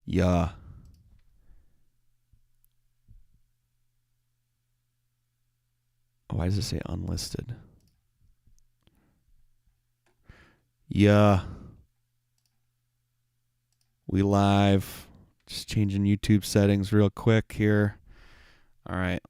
Yeah. Why does it say unlisted? Yeah. We live. Just changing YouTube settings real quick here. All right.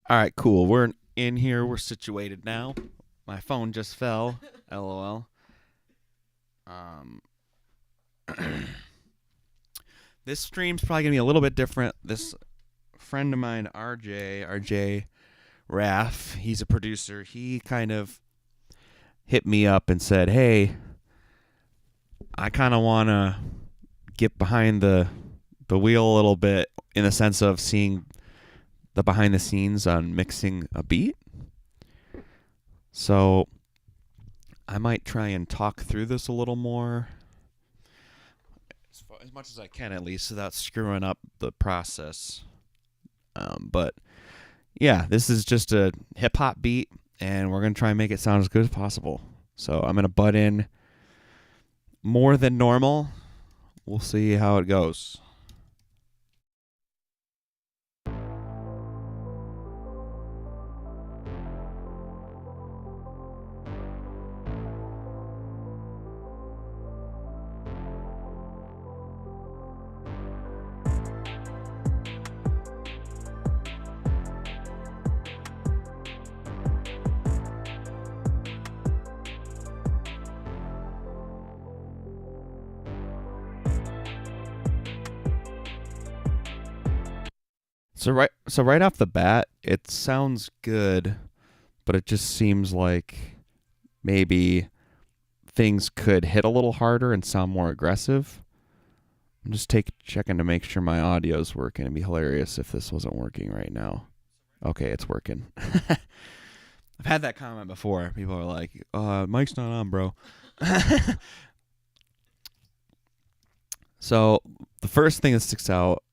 All right, cool. We're in here. We're situated now. My phone just fell. LOL. Um, this stream's probably gonna be a little bit different. This friend of mine, RJ Raff, he's a producer. He kind of hit me up and said, "Hey, I kind of want to get behind the wheel a little bit in the sense of seeing the behind the scenes on mixing a beat." So I might try and talk through this a little more, as much as I can at least, without screwing up the process. But yeah, this is just a hip hop beat, and we're gonna try and make it sound as good as possible. So I'm gonna butt in more than normal. We'll see how it goes. So right off the bat, it sounds good, but it just seems like maybe things could hit a little harder and sound more aggressive. I'm just checking to make sure my audio's working. It'd be hilarious if this wasn't working right now. Okay, it's working. I've had that comment before. People are like, "Mic's not on, bro." So the first thing that sticks out,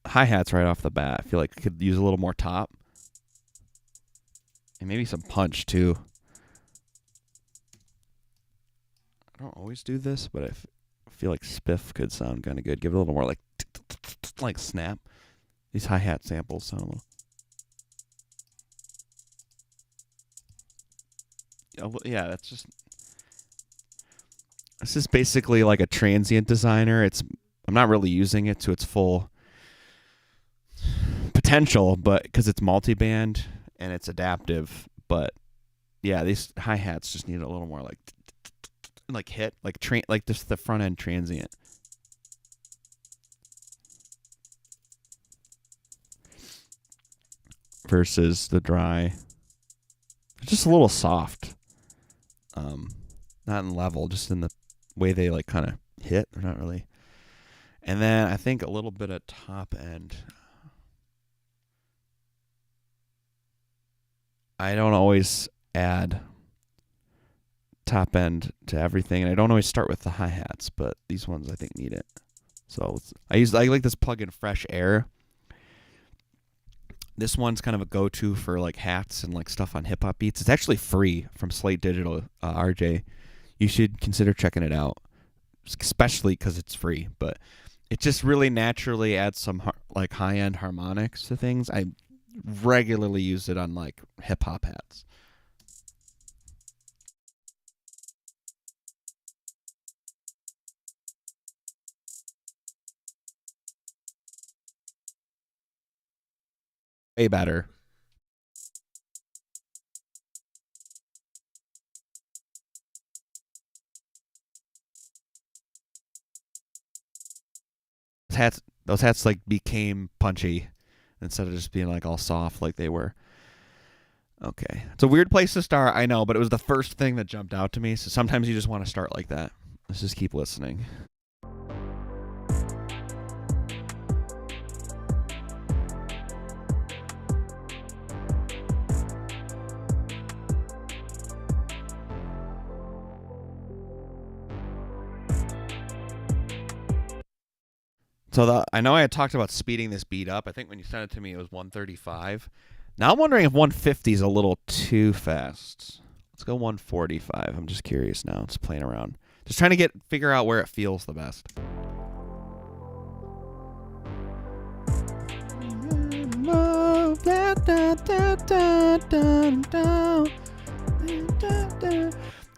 hi-hats right off the bat. I feel like I could use a little more top. And maybe some punch, too. I don't always do this, but I feel like spiff could sound kind of good. Give it a little more like snap. These hi-hat samples sound a little... Yeah, that's just... This is basically like a transient designer. I'm not really using it to its full potential, but because it's multi-band and it's adaptive. But yeah, these hi-hats just need a little more like hit, like just the front end transient. versus the dry. It's just a little soft. Not in level, just in the way they like kind of hit. They're not really. And then I think a little bit of top end. I don't always add top end to everything, and I don't always start with the hi-hats, but these ones I think need it. So I like this plug-in Fresh Air. This one's kind of a go-to for like hats and like stuff on hip hop beats. It's actually free from Slate Digital, RJ. You should consider checking it out, especially because it's free. But it just really naturally adds some like high-end harmonics to things. I regularly use it on like hip hop hats. Way better. Those hats like became punchy instead of just being like all soft like they were. Okay. It's a weird place to start, I know, but it was the first thing that jumped out to me. So sometimes you just want to start like that. Let's just keep listening. So I know I had talked about speeding this beat up. I think when you sent it to me, it was 135. Now I'm wondering if 150 is a little too fast. Let's go 145. I'm just curious now. Just playing around. Just trying to figure out where it feels the best.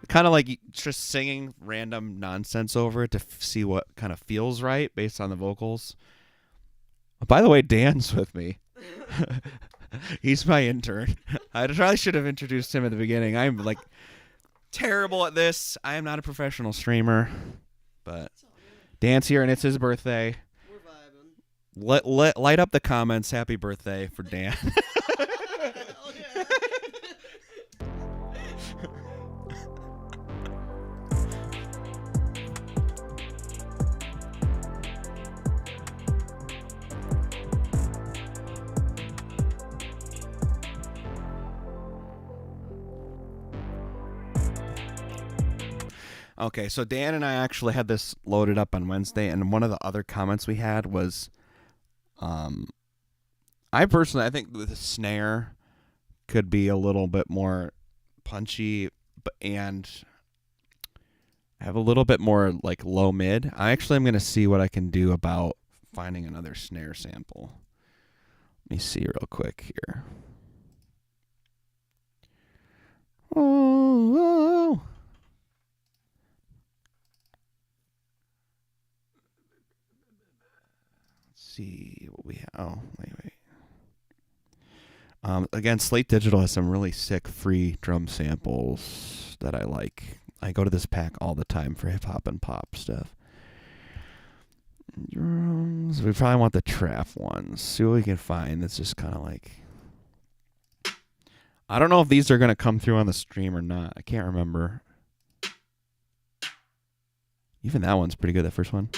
Kind of like just singing random nonsense over it to see what kind of feels right based on the vocals. By the way, Dan's with me. He's my intern. I probably should have introduced him at the beginning. I'm like terrible at this. I am not a professional streamer, but Dan's here and it's his birthday. We're vibing. Light up the comments. Happy birthday for Dan. Okay, so Dan and I actually had this loaded up on Wednesday, and one of the other comments we had was, I think the snare could be a little bit more punchy, and have a little bit more like low mid. I actually am going to see what I can do about finding another snare sample. Let me see real quick here. Oh. See what we have. Oh, wait. Again, Slate Digital has some really sick free drum samples that I like. I go to this pack all the time for hip hop and pop stuff. Drums. We probably want the trap ones. See what we can find. That's just kind of like. I don't know if these are going to come through on the stream or not. I can't remember. Even that one's pretty good, that first one.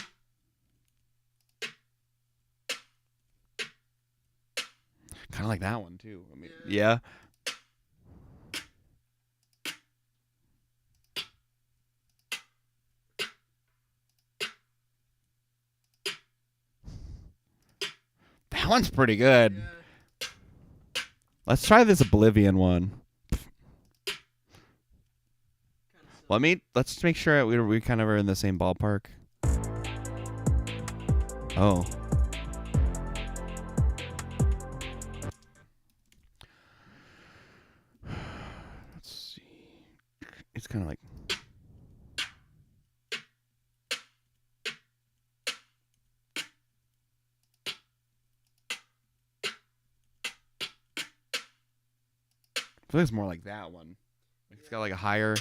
Kind of like that one, too. I mean, yeah. That one's pretty good. Yeah. Let's try this Oblivion one. Let's make sure we kind of are in the same ballpark. Oh. Let's see. It's kind of like. I feel like it's more like that one. It's got like a higher.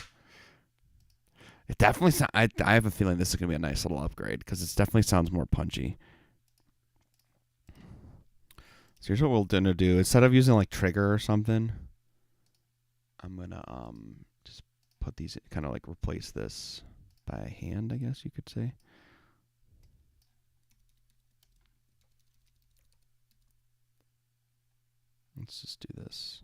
It definitely sounds. I have a feeling this is gonna be a nice little upgrade because it definitely sounds more punchy. So here's what we're gonna do. Instead of using like trigger or something, I'm gonna just put these, kind of like replace this by hand, I guess you could say. Let's just do this.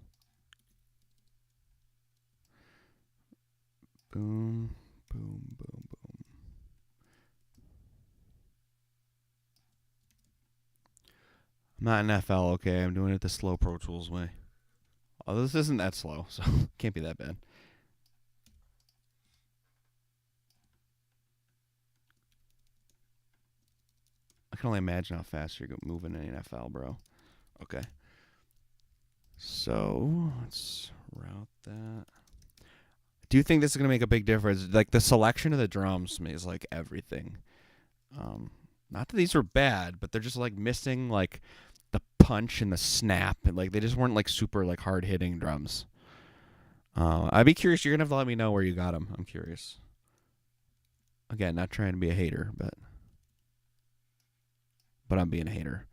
Boom, boom, boom, boom. I'm not in FL, okay? I'm doing it the slow Pro Tools way. Oh, this isn't that slow, so can't be that bad. I can only imagine how fast you're moving in FL, bro. Okay. So let's route that. Do you think this is gonna make a big difference? Like the selection of the drums is like everything. Not that these were bad, but they're just like missing like the punch and the snap, and like they just weren't like super like hard hitting drums. I'd be curious. You're gonna have to let me know where you got them. I'm curious. Again, not trying to be a hater, but I'm being a hater.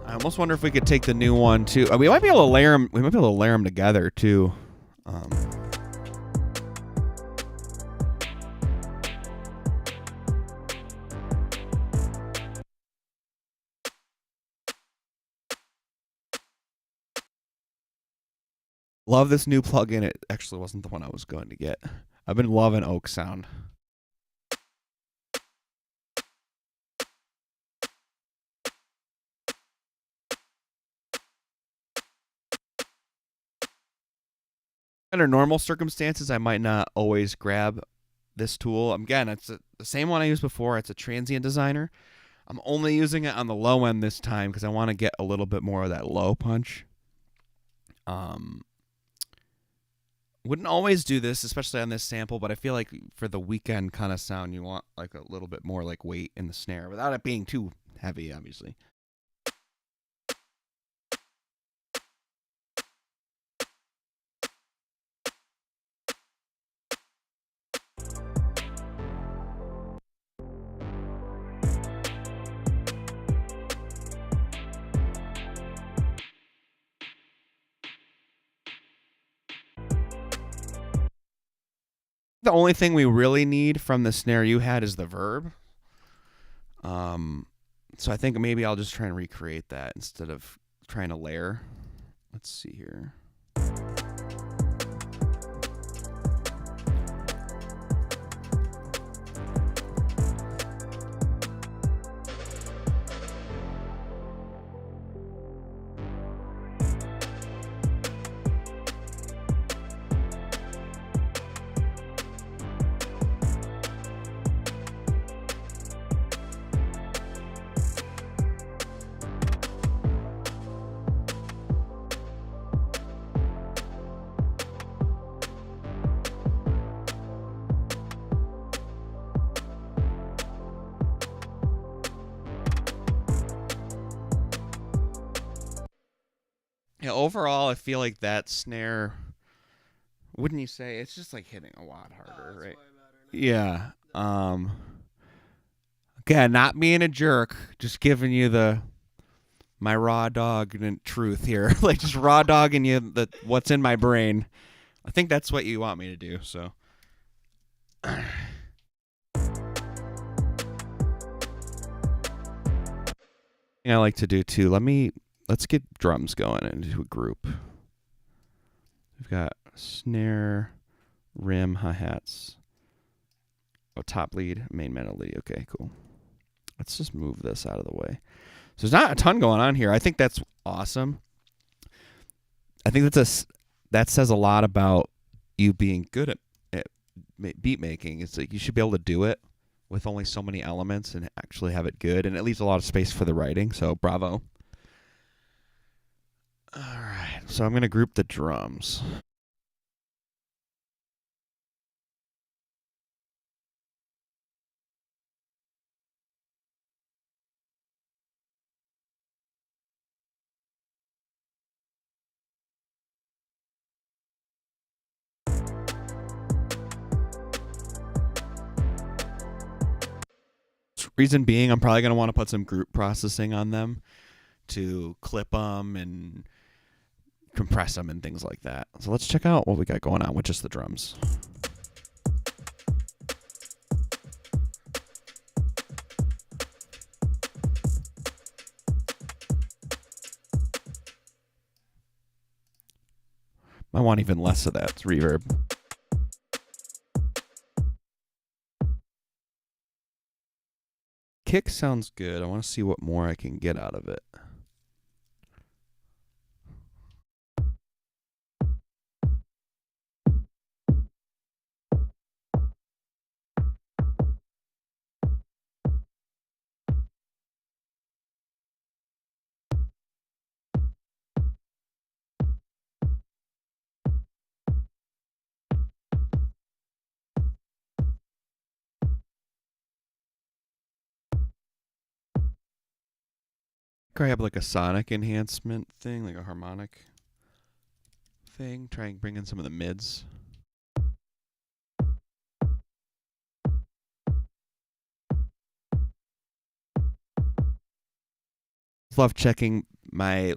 I almost wonder if we could take the new one too. We might be able to layer them. We might be able to layer them together too. Love this new plugin. It actually wasn't the one I was going to get. I've been loving Oak Sound. Under normal circumstances, I might not always grab this tool. Again, it's the same one I used before. It's a transient designer. I'm only using it on the low end this time because I want to get a little bit more of that low punch. Wouldn't always do this, especially on this sample, but I feel like for the Weeknd kind of sound, you want like a little bit more like weight in the snare without it being too heavy, obviously. The only thing we really need from the snare you had is the verb. So I think maybe I'll just try and recreate that instead of trying to layer. Let's see here. Yeah, overall, I feel like that snare, wouldn't you say, it's just like hitting a lot harder, right? Yeah. Again, not being a jerk, just giving you my raw dog truth here, like just raw dogging you what's in my brain. I think that's what you want me to do. So. I like to do too. Let's get drums going into a group. We've got snare, rim, hi-hats. Oh, top lead, main melody. Okay, cool. Let's just move this out of the way. So there's not a ton going on here. I think that's awesome. I think that says a lot about you being good at beat making. It's like you should be able to do it. with only so many elements and actually have it good, and it leaves a lot of space for the writing. So bravo. All right, so I'm gonna group the drums. Reason being, I'm probably gonna want to put some group processing on them to clip them and compress them and things like that. So let's check out what we got going on with just the drums. I want even less of that reverb. Kick sounds good. I want to see what more I can get out of it. Could I have like a sonic enhancement thing, like a harmonic thing? Try and bring in some of the mids. Love checking my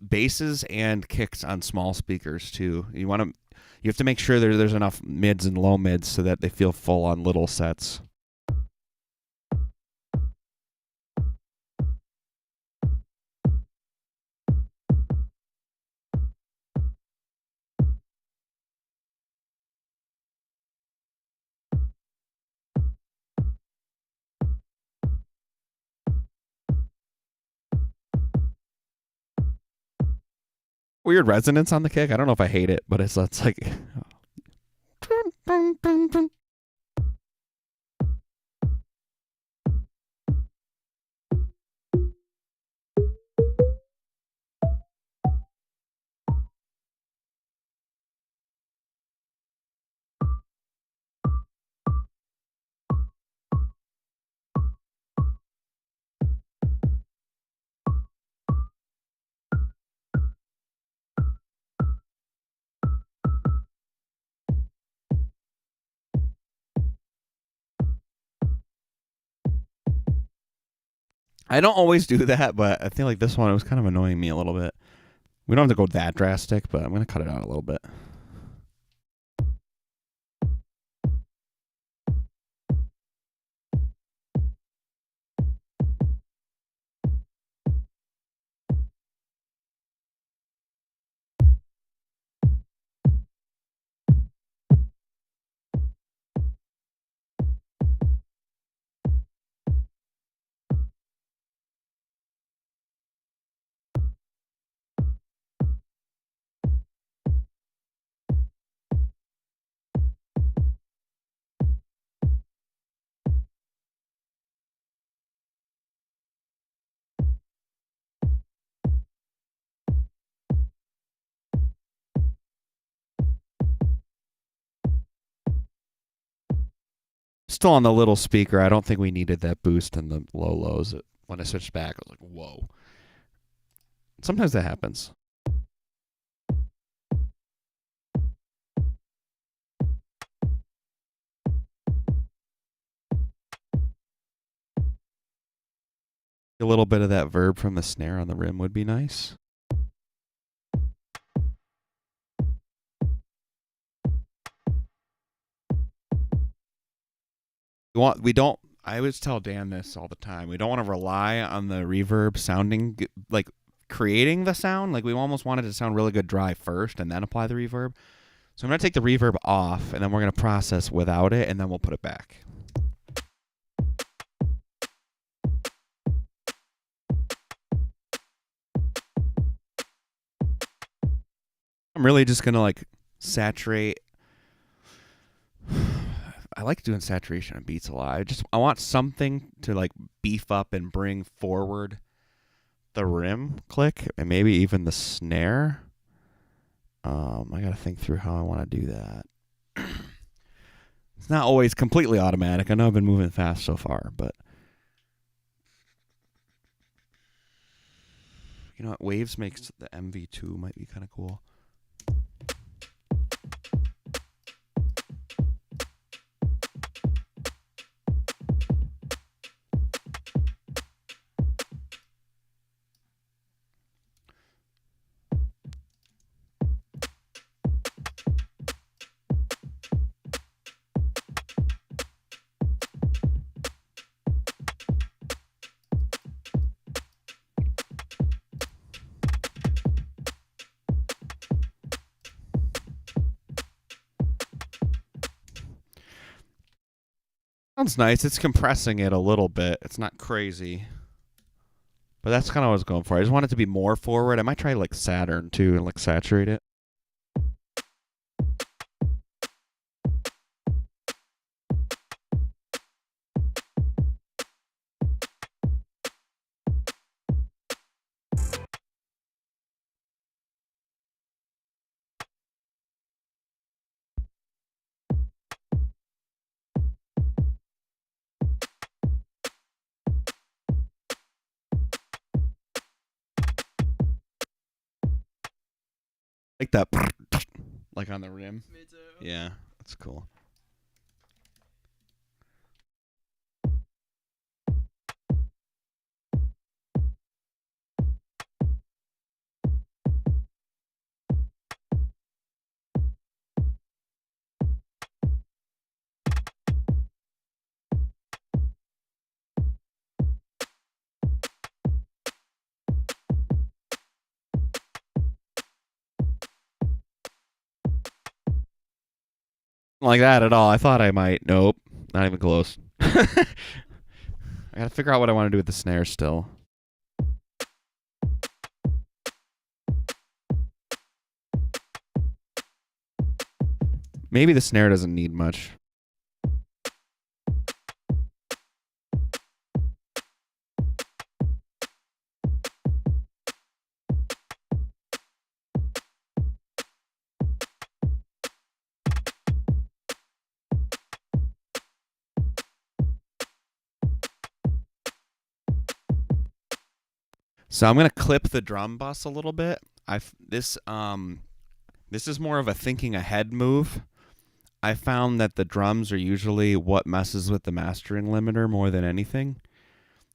basses and kicks on small speakers too. You have to make sure there's enough mids and low mids so that they feel full on little sets. Weird resonance on the kick. I don't know if I hate it, but it's like I don't always do that, but I feel like this one was kind of annoying me a little bit. We don't have to go that drastic, but I'm gonna cut it out a little bit. Still on the little speaker. I don't think we needed that boost in the low lows. When I switched back, I was like, whoa. Sometimes that happens. A little bit of that verb from the snare on the rim would be nice. We don't. I always tell Dan this all the time. We don't want to rely on the reverb sounding like creating the sound. Like we almost wanted it to sound really good dry first and then apply the reverb. So I'm going to take the reverb off and then we're going to process without it and then we'll put it back. I'm really just going to like saturate. I like doing saturation on beats a lot. I want something to like beef up and bring forward the rim click and maybe even the snare. I gotta think through how I want to do that. It's not always completely automatic. I know I've been moving fast so far, but you know what? Waves makes the MV2 might be kind of cool. Sounds nice. It's compressing it a little bit. It's not crazy. But that's kind of what I was going for. I just want it to be more forward. I might try like Saturn too and like saturate it. Like that, like on the rim. Me too. Yeah, that's cool. Like that at all. I thought I might. Nope, not even close. I gotta figure out what I want to do with the snare still. Maybe the snare doesn't need much. So I'm gonna clip the drum bus a little bit. This is more of a thinking ahead move. I found that the drums are usually what messes with the mastering limiter more than anything.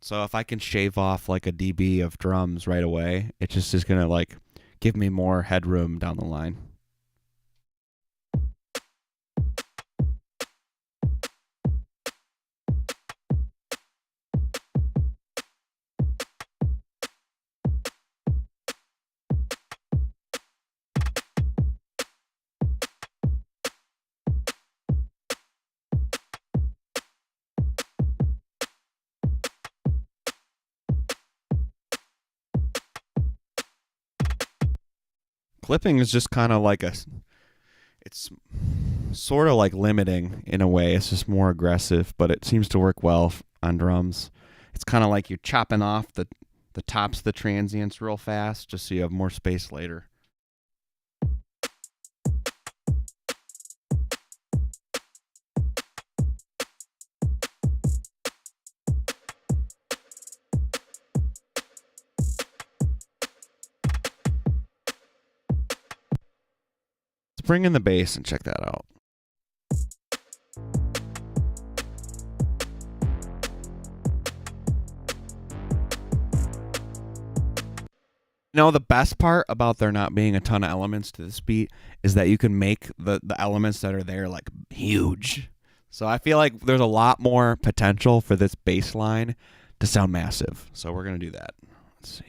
So if I can shave off like a dB of drums right away, it just is gonna like give me more headroom down the line. Clipping is just kind of like it's sort of like limiting in a way. It's just more aggressive, but it seems to work well on drums. It's kind of like you're chopping off the tops of the transients real fast just so you have more space later. Let's bring in the bass and check that out. You know, the best part about there not being a ton of elements to this beat is that you can make the elements that are there like huge. So I feel like there's a lot more potential for this bass line to sound massive. So we're going to do that. Let's see.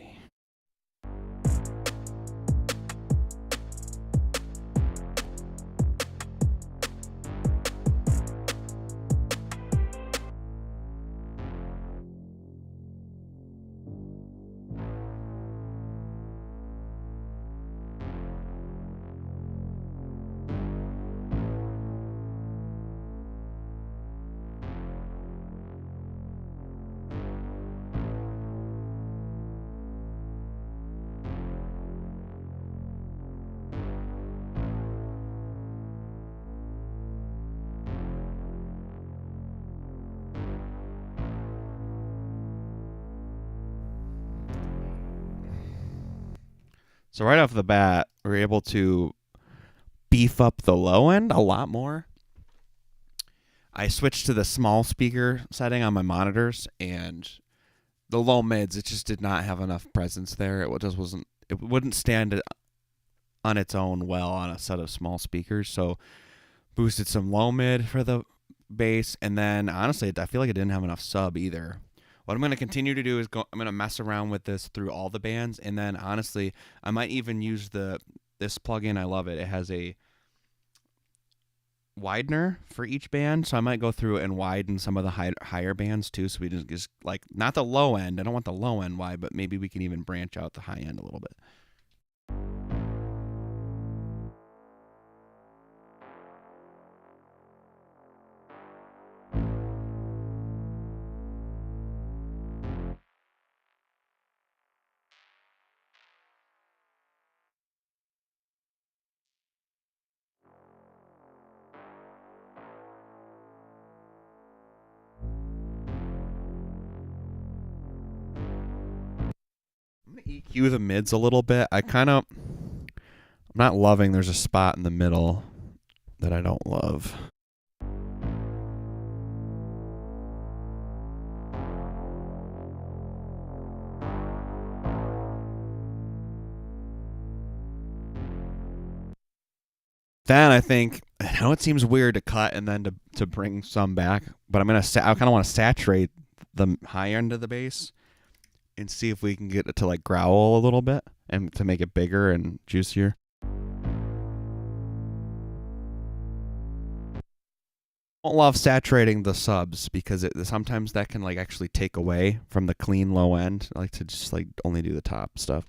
So right off the bat, we're able to beef up the low end a lot more. I switched to the small speaker setting on my monitors, and the low mids, it just did not have enough presence there. It just wasn't. It wouldn't stand on its own well on a set of small speakers. So boosted some low mid for the bass, and then honestly, I feel like it didn't have enough sub either. What I'm going to continue to do is I'm going to mess around with this through all the bands, and then honestly, I might even use this plugin. I love it. It has a widener for each band, so I might go through and widen some of the higher bands too, so we just like not the low end. I don't want the low end wide, but maybe we can even branch out the high end a little bit. I'm gonna EQ the mids a little bit. I'm not loving. There's a spot in the middle that I don't love. Then I think I know it seems weird to cut and then to bring some back, but I kind of want to saturate the high end of the bass and see if we can get it to like growl a little bit and to make it bigger and juicier. I don't love saturating the subs because sometimes that can like actually take away from the clean low end. I like to just like only do the top stuff.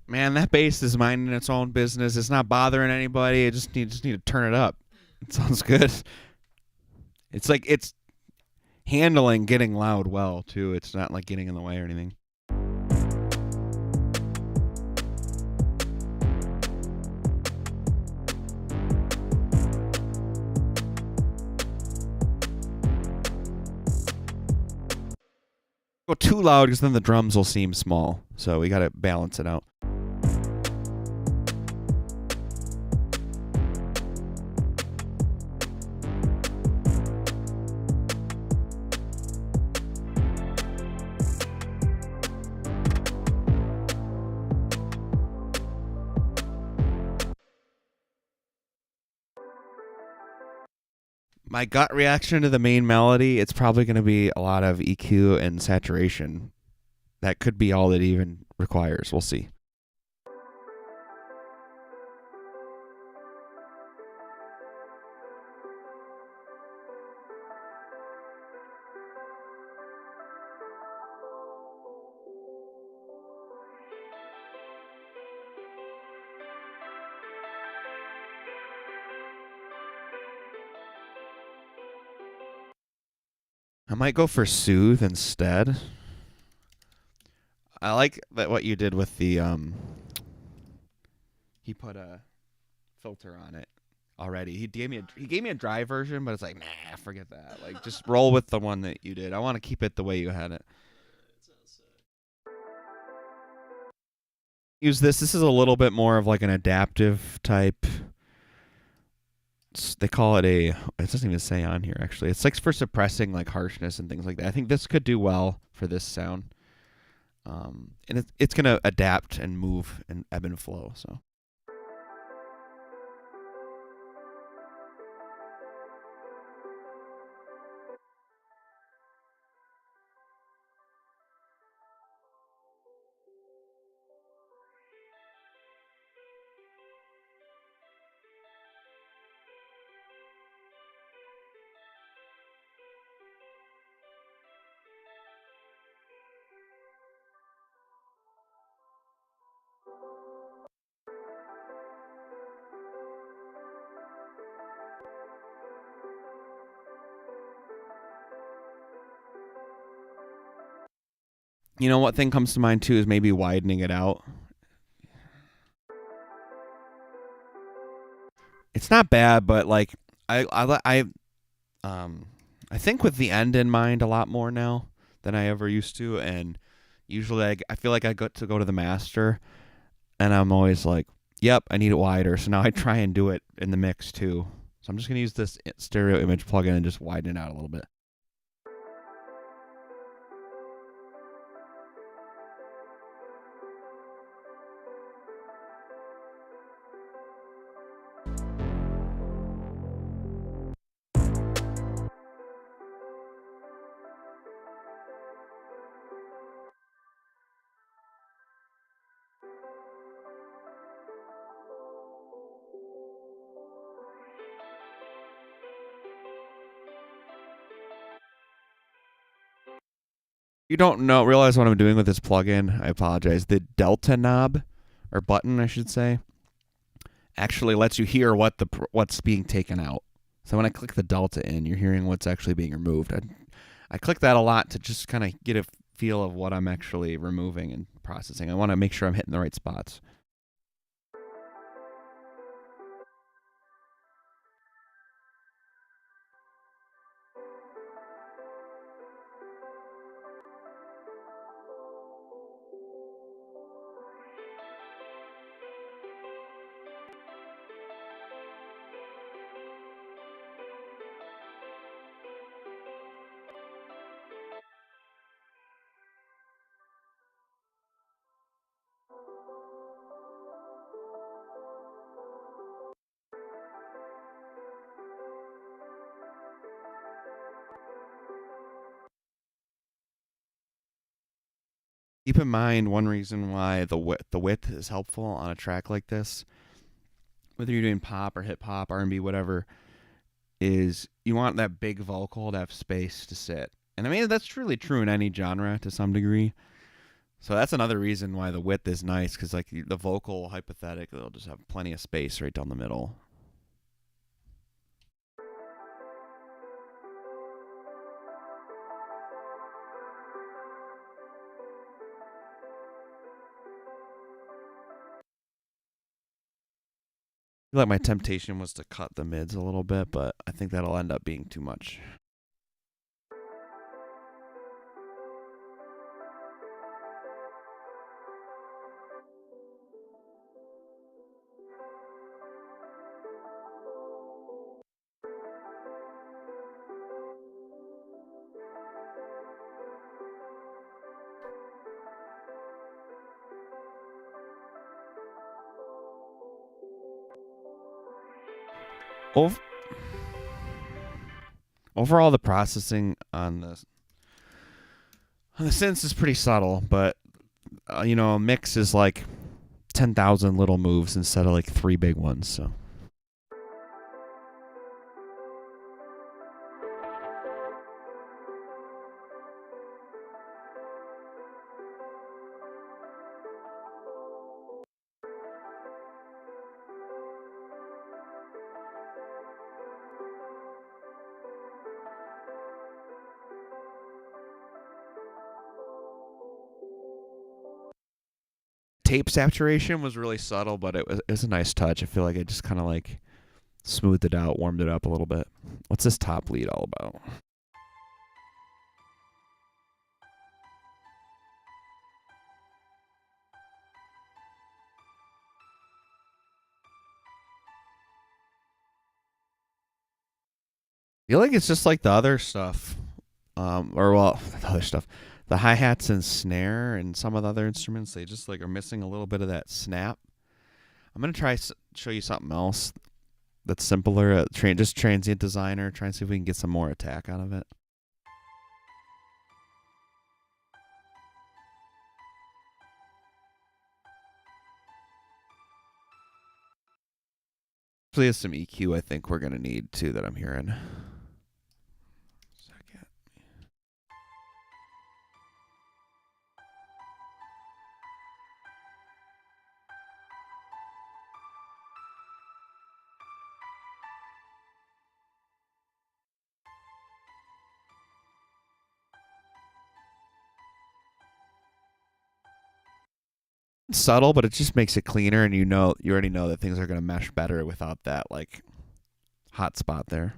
Man, that bass is minding its own business. It's not bothering anybody. It just need to turn it up. It sounds good. It's like it's handling getting loud well too. It's not like getting in the way or anything. Go too loud because then the drums will seem small. So we got to balance it out. My gut reaction to the main melody, it's probably going to be a lot of EQ and saturation. That could be all it even requires. We'll see. I might go for soothe instead. I like that what you did with the he put a filter on it already. He gave me a dry version, but it's like, nah, forget that. Like, just roll with the one that you did. I want to keep it the way you had it. Use this. This is a little bit more of like an adaptive type. They call it a. It doesn't even say on here actually. It's like for suppressing like harshness and things like that. I think this could do well for this sound. And it's gonna adapt and move and ebb and flow. So. You know what thing comes to mind too is maybe widening it out. It's not bad, but like um I think with the end in mind a lot more now than I ever used to, and usually I feel like I got to go to the master, and I'm always like, yep, I need it wider. So now I try and do it in the mix too. So I'm just gonna use this stereo image plugin and just widen it out a little bit. You don't realize what I'm doing with this plugin. I apologize. The delta knob, or button, I should say, actually lets you hear what's being taken out. So when I click the delta in, you're hearing what's actually being removed. I click that a lot to just kind of get a feel of what I'm actually removing and processing. I want to make sure I'm hitting the right spots. Keep in mind one reason why the width is helpful on a track like this, whether you're doing pop or hip hop, R&B, whatever, is you want that big vocal to have space to sit. And I mean that's truly true in any genre to some degree. So that's another reason why the width is nice, because like the vocal hypothetically will just have plenty of space right down the middle. I feel like my temptation was to cut the mids a little bit, but I think that'll end up being too much. Overall, the processing on the synths is pretty subtle, but a mix is like 10,000 little moves instead of like three big ones. So. tape saturation was really subtle, but it was a nice touch. I feel like it just kind of like smoothed it out, warmed it up a little bit. What's this top lead all about? I feel like it's just like the other stuff, or well, the other stuff, the hi hats and snare and some of the other instruments. They just like are missing a little bit of that snap. I'm gonna try show you something else that's simpler. Just transient designer. Try and see if we can get some more attack out of it. Actually, has some EQ I think we're gonna need too that I'm hearing. Second. Subtle, but it just makes it cleaner, and you already know that things are gonna mesh better without that like hot spot there.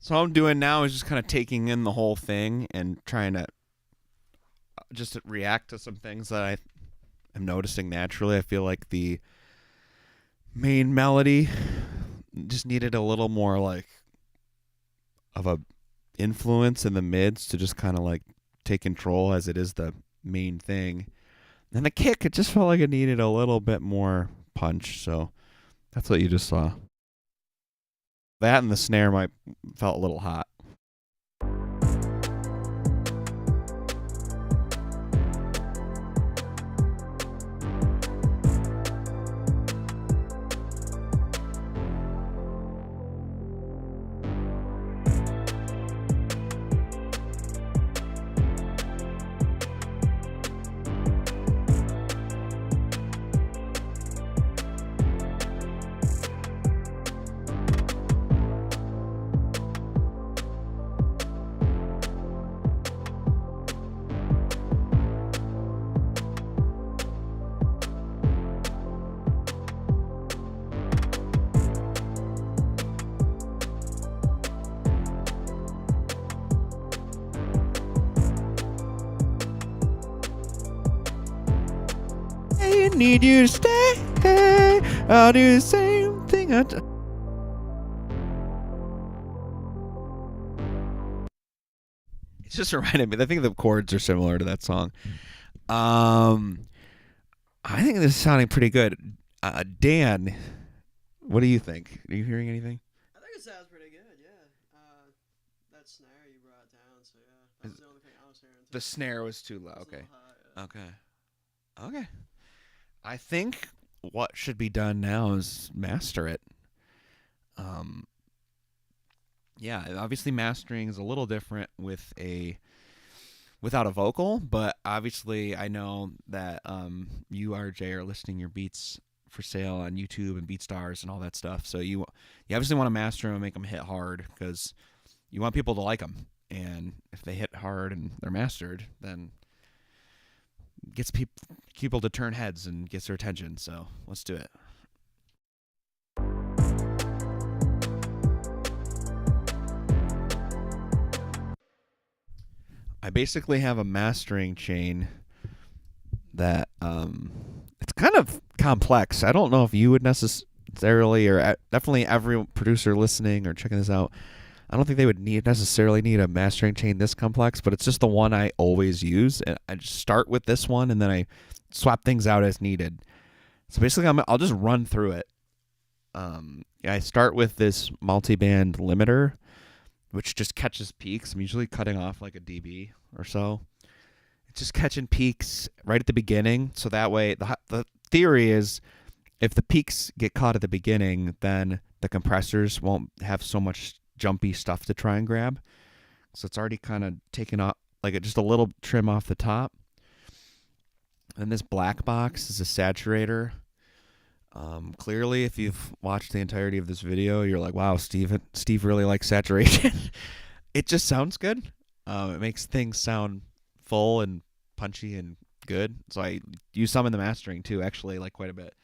So what I'm doing now is just kind of taking in the whole thing and trying to just react to some things that I am noticing naturally. I feel like the main melody just needed a little more like of a influence in the mids to just kind of like take control, as it is the main thing. And the kick, it just felt like it needed a little bit more punch. So that's what you just saw. That and the snare felt a little hot. stay. Need you to stay. I'll do the same thing. It's just reminded me. I think the chords are similar to that song. I think this is sounding pretty good. Dan, what do you think? Are you hearing anything? I think it sounds pretty good, yeah. That snare you brought down, so yeah. That's the only thing I was hearing. The snare was too low. Okay. High, yeah. Okay. I think what should be done now is master it. Yeah, obviously mastering is a little different without a vocal, but obviously I know that you, RJ, are listing your beats for sale on YouTube and BeatStars and all that stuff. So you obviously want to master them and make them hit hard because you want people to like them. And if they hit hard and they're mastered, then it gets people to turn heads and gets their attention. So let's do it. I basically have a mastering chain that it's kind of complex. I don't know if you would necessarily, or definitely every producer listening or checking this out, I don't think they would necessarily need a mastering chain this complex, but it's just the one I always use. And I just start with this one, and then I swap things out as needed. So basically, I'll just run through it. I start with this multi-band limiter, which just catches peaks. I'm usually cutting off like a dB or so. It's just catching peaks right at the beginning. So that way, the theory is if the peaks get caught at the beginning, then the compressors won't have so much jumpy stuff to try and grab. So it's already kind of taken off, like just a little trim off the top. And this black box is a saturator. Clearly, if you've watched the entirety of this video, you're like, wow, Steve really likes saturation. It just sounds good. It makes things sound full and punchy and good. So I use some in the mastering too, actually, like quite a bit.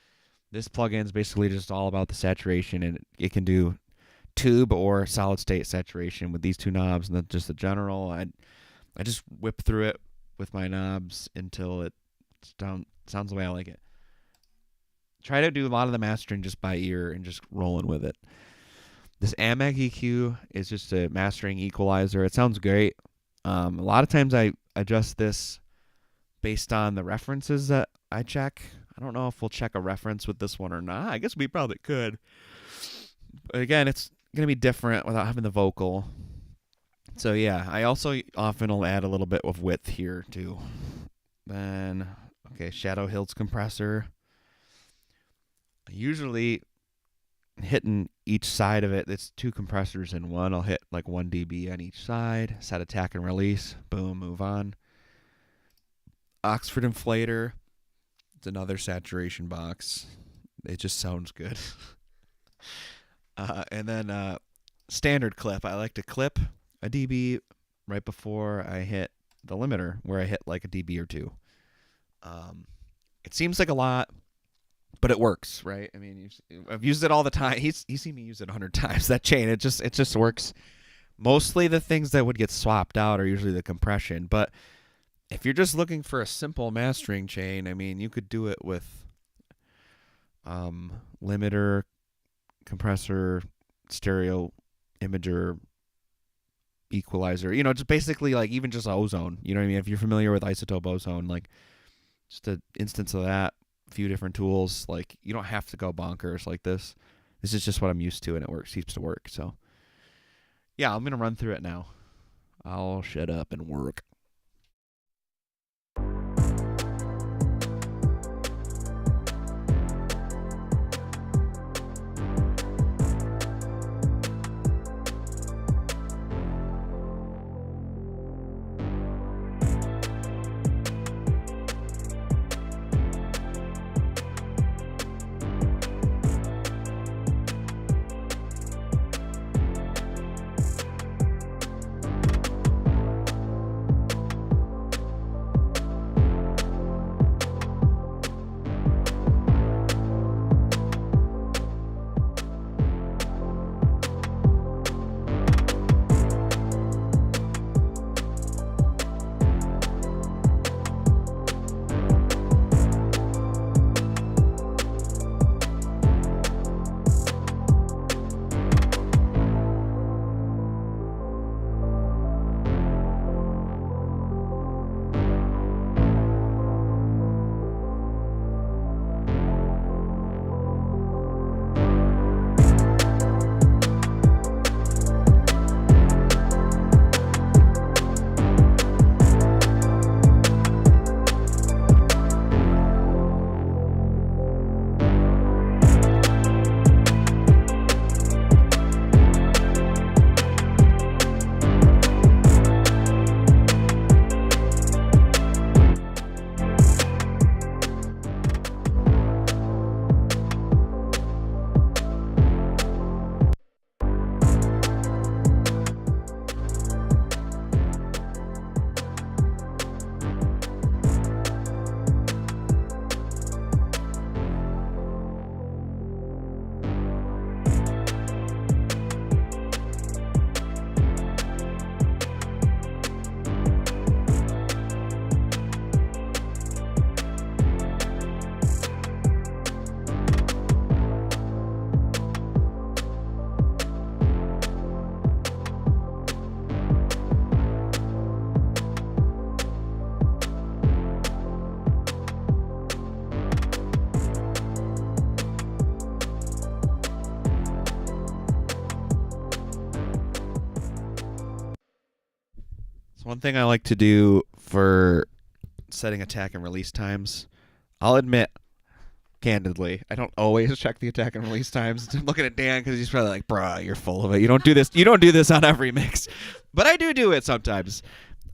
This plugin is basically just all about the saturation, and it can do tube or solid state saturation with these two knobs, and then just the general. I just whip through it with my knobs until it sounds the way I like it. Try to do a lot of the mastering just by ear and just rolling with it. This Amag EQ is just a mastering equalizer. It sounds great. A lot of times I adjust this based on the references that I check. I don't know if we'll check a reference with this one or not. I guess we probably could. But again, it's going to be different without having the vocal. So yeah, I also often will add a little bit of width here too. Then, okay, Shadow Hills compressor. Usually hitting each side of it, it's two compressors in one. I'll hit like 1 dB on each side, set attack and release, boom, move on. Oxford Inflator, it's another saturation box. It just sounds good. And then standard clip. I like to clip a dB right before I hit the limiter, where I hit like a dB or two. It seems like a lot, but it works, right? I mean, I've used it all the time. He's seen me use it 100 times. That chain, it just works. Mostly the things that would get swapped out are usually the compression. But if you're just looking for a simple mastering chain, I mean, you could do it with limiter, compressor, stereo, imager, equalizer. You know, just basically like even just ozone. You know what I mean? If you're familiar with isotope ozone, like just an instance of that. Few different tools. Like, you don't have to go bonkers like this. This is just what I'm used to, and it seems to work. So yeah, I'm gonna run through it now. I'll shut up and work. One thing I like to do for setting attack and release times, I'll admit, candidly, I don't always check the attack and release times. I'm looking at Dan because he's probably like, bruh, you're full of it. You don't do this. You don't do this on every mix. But I do it sometimes.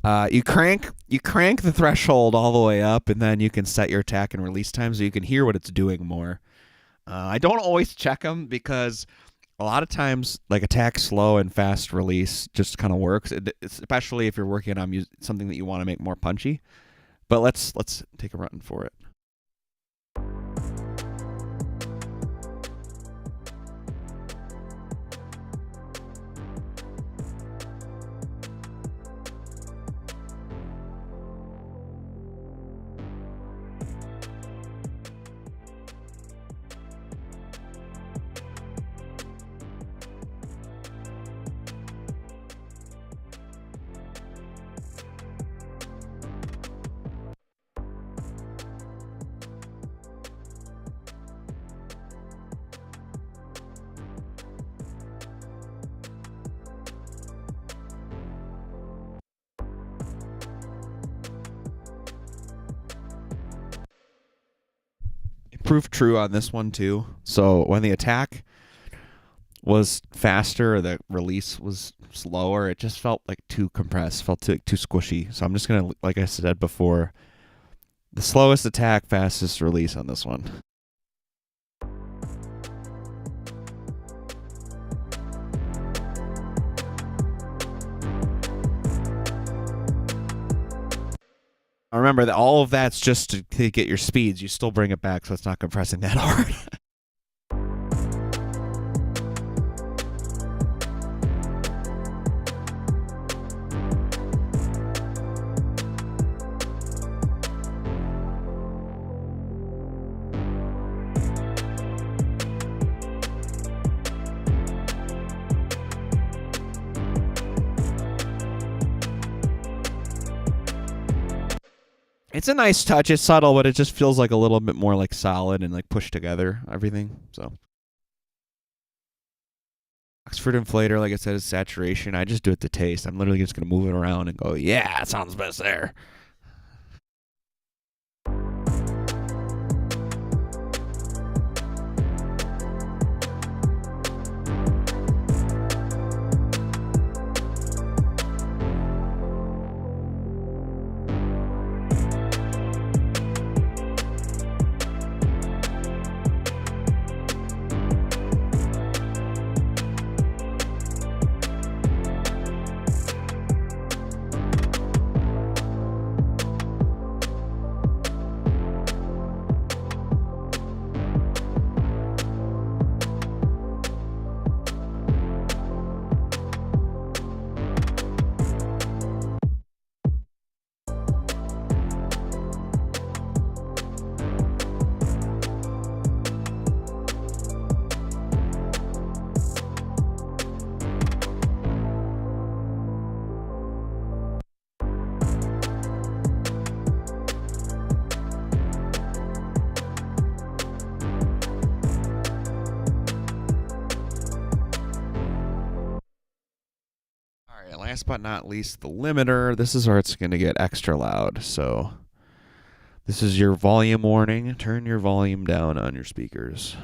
You crank the threshold all the way up, and then you can set your attack and release time so you can hear what it's doing more. I don't always check them because a lot of times, like attack slow and fast release just kind of works, especially if you're working on something that you want to make more punchy. But let's take a run for it. Proved true on this one too. So when the attack was faster, the release was slower. It just felt like too compressed, felt too squishy. So I'm just gonna, like I said before, the slowest attack, fastest release on this one. Remember that all of that's just to get your speeds. You still bring it back, so it's not compressing that hard. It's a nice touch. It's subtle, but it just feels like a little bit more like solid and like pushed together, everything. So Oxford Inflator, like I said, is saturation. I just do it to taste. I'm literally just going to move it around and go, yeah, it sounds best there. Last but not least, the limiter. This is where it's going to get extra loud. So this is your volume warning. Turn your volume down on your speakers.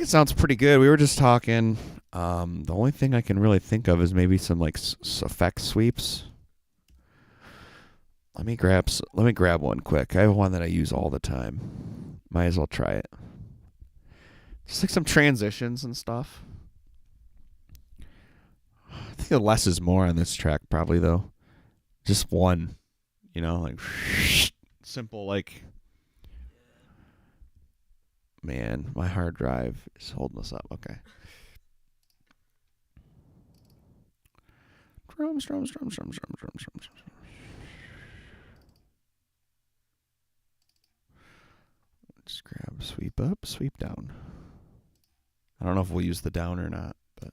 it sounds pretty good. We were just talking. The only thing I can really think of is maybe some like effect sweeps. Let me grab one quick. I have one that I use all the time. Might as well try it. Just like some transitions and stuff. I think the less is more on this track, probably though. Just one, like simple. Like, man, my hard drive is holding us up. Okay. Drums. Just grab sweep up, sweep down. I don't know if we'll use the down or not, but.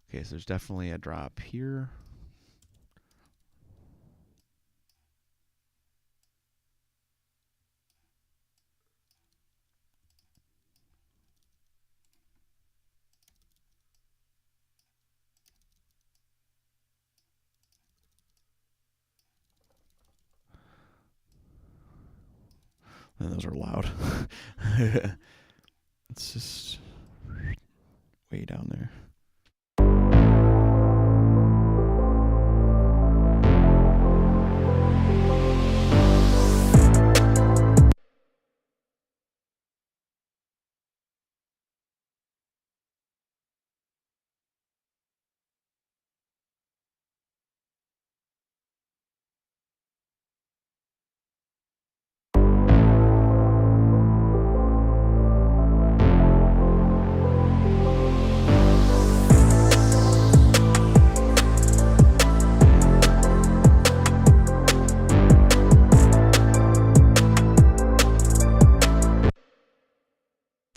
Okay, so there's definitely a drop here. And those are loud. It's just way down there.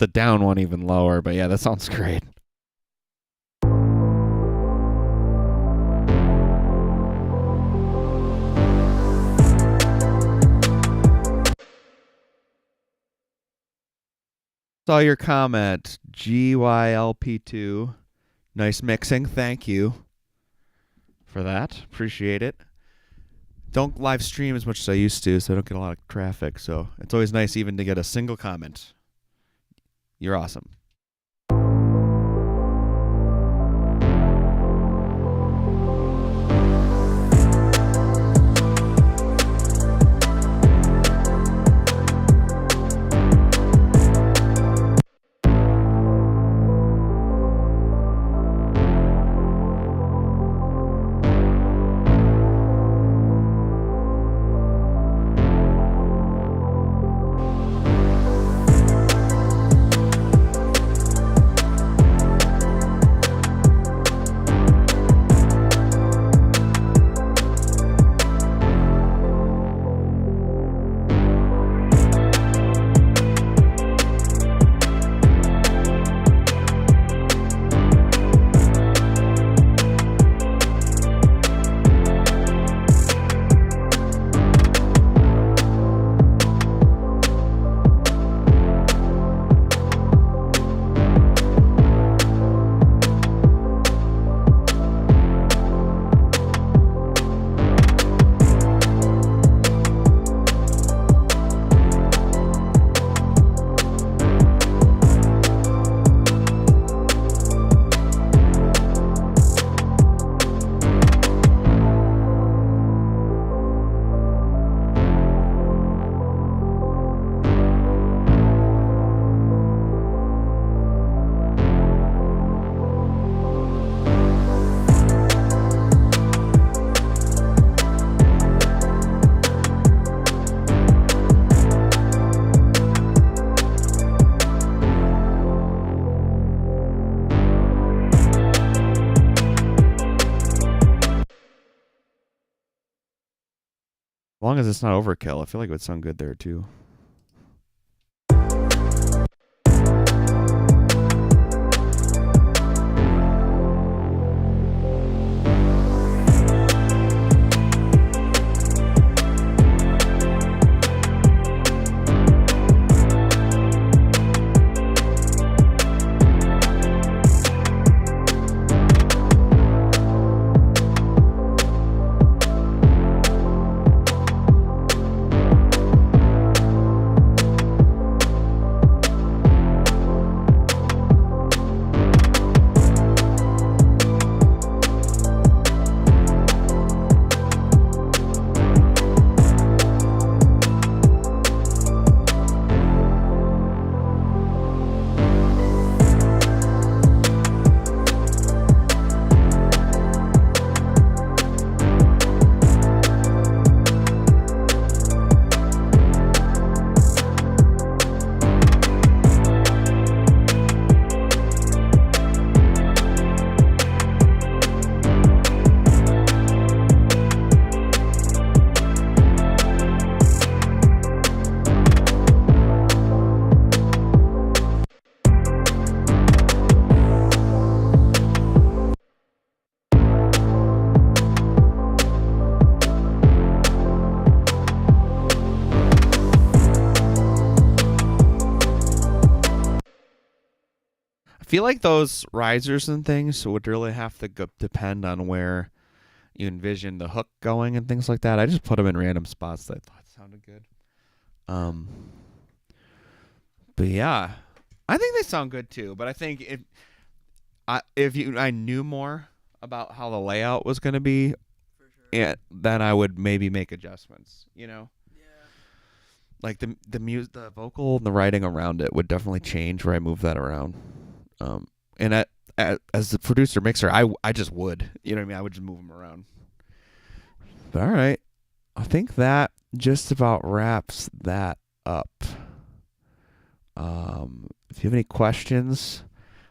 The down one even lower, but yeah, that sounds great. Saw your comment, GYLP2. Nice mixing. Thank you for that. Appreciate it. Don't live stream as much as I used to, so I don't get a lot of traffic. So it's always nice even to get a single comment. You're awesome. As long as it's not overkill, I feel like it would sound good there too. feel like those risers and things would really have to depend on where you envision the hook going and things like that. I just put them in random spots that I thought sounded good. Um, but yeah, I think they sound good too. But I think I knew more about how the layout was going to be, For sure. then I would maybe make adjustments. Yeah. Like the vocal and the writing around it would definitely change where I move that around. And as the producer mixer, I just would, you know what I mean? I would just move them around. But all right, I think that just about wraps that up. If you have any questions,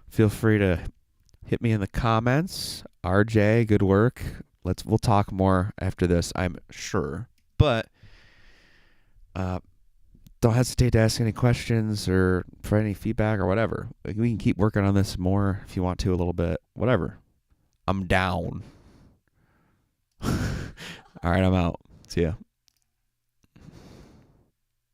feel free to hit me in the comments. RJ, good work. We'll talk more after this, I'm sure. But uh, don't hesitate to ask any questions or for any feedback or whatever. We can keep working on this more if you want to a little bit. Whatever. I'm down. All right, I'm out. See ya.